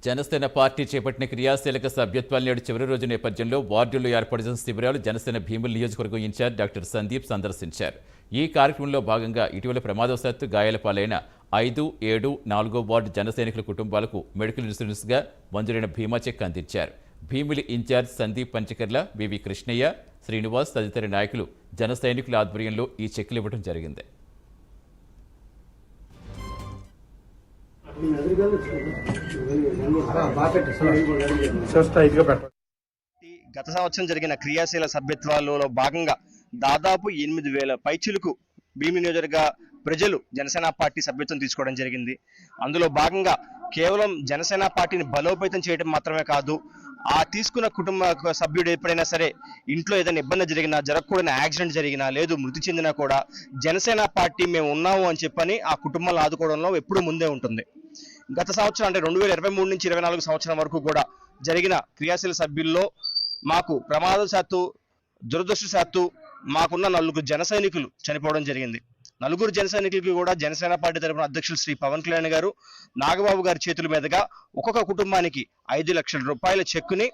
Janasena party చేపట్టిన క్రియాశీలక సభ్యత్వాల నేడు చివరి రోజు నేపథ్యంలో వార్డుల్లో ఏర్పాటు చేసిన శిబిరాలు జనసేన భీముల నియోజకవర్గం ఇన్ఛార్జ్ డాక్టర్ సందీప్ సందర్శించారు. ఈ కార్యక్రమంలో భాగంగా ఇటీవల ప్రమాదవశాత్తు గాయాల పాలైన 5, 7, 4వ వార్డు జనసైనికుల కుటుంబాలకు మెడికల్ ఇన్సూరెన్స్గా మంజూరైన బీమా చెక్ అందించారు. భీముల ఇన్ఛార్జ్ సందీప్ పంచకర్ల, వివి కృష్ణయ్య, శ్రీనివాస్ తదితర నాయకులు జన సైనికుల ఆధ్వర్యంలో ఈ చెక్కులు ఇవ్వడం జరిగింది. గత సంవత్సరం జరిగిన క్రియాశీల సభ్యత్వాలలో భాగంగా దాదాపు 8,000 పైచిలకు భీమిలి నియోజకవర్గ ప్రజలు జనసేన పార్టీ సభ్యత్వం తీసుకోవడం జరిగింది. అందులో భాగంగా కేవలం జనసేన పార్టీని బలోపేతం చేయడం మాత్రమే కాదు, ఆ తీసుకున్న కుటుంబ సభ్యుడు ఎప్పుడైనా సరే ఇంట్లో ఏదైనా ఇబ్బంది జరిగినా, జరగకూడని యాక్సిడెంట్ జరిగినా, లేదు మృతి చెందినా కూడా జనసేన పార్టీ మేము ఉన్నాము అని చెప్పని ఆ కుటుంబాలను ఆదుకోవడంలో ఎప్పుడూ ముందే ఉంటుంది. గత సంవత్సరం అంటే 2023 నుంచి 24 సంవత్సరం వరకు కూడా జరిగిన క్రియాశీల సభ్యుల్లో మాకు ప్రమాదశాత్తు, దురదృష్టశాత్తు మాకున్న 4 జన సైనికులు చనిపోవడం జరిగింది. 4 జన సైనికులకి కూడా జనసేన పార్టీ తరపున అధ్యక్షులు శ్రీ పవన్ కళ్యాణ్ గారు, నాగబాబు గారి చేతుల మీదుగా ఒక్కొక్క కుటుంబానికి 5 లక్షల రూపాయల చెక్కుని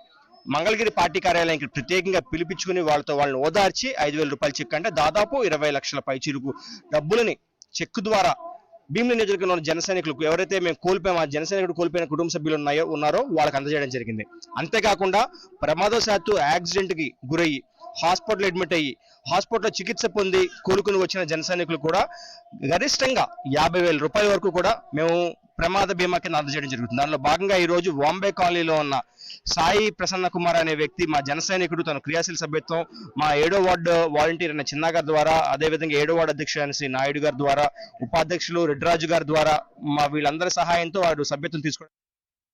మంగళగిరి పార్టీ కార్యాలయానికి ప్రత్యేకంగా పిలిపించుకుని వాళ్ళని ఓదార్చి 5,000 రూపాయల చెక్ అంటే దాదాపు 20 లక్షల పైచిలుకు డబ్బులని చెక్కు ద్వారా భీమిలి నియోజకవర్గంలోని జన సైనికులకు ఎవరైతే మేము కోల్పోయామో, ఆ జన సైనికుడు కోల్పోయిన కుటుంబ సభ్యులు ఉన్నారో వాళ్ళకి అందజేయడం జరిగింది. అంతేకాకుండా ప్రమాదవశాత్తు యాక్సిడెంట్కి గురయ్యి హాస్పిటల్ అడ్మిట్ అయ్యి హాస్పిటల్లో చికిత్స పొంది కోలుకుని వచ్చిన జన సైనికులు కూడా గరిష్టంగా 50,000 రూపాయల వరకు కూడా మేము ప్రమాద బీమా కింద అందజేయడం జరుగుతుంది. దానిలో భాగంగా ఈ రోజు బాంబే కాలనీలో ఉన్న సాయి ప్రసన్న కుమార్ అనే వ్యక్తి, మా జన సైనికుడు, తన క్రియాశీల సభ్యత్వం మా 7వ వార్డు వాలంటీర్ అయిన చిన్న గారి ద్వారా, అదేవిధంగా 7వ వార్డు అధ్యక్షుడు అయిన శ్రీ నాయుడు గారి ద్వారా, ఉపాధ్యక్షులు రెడ్డిరాజు గారి ద్వారా మా వీళ్ళందరి సహాయంతో వాడు సభ్యత్వం తీసుకోవడం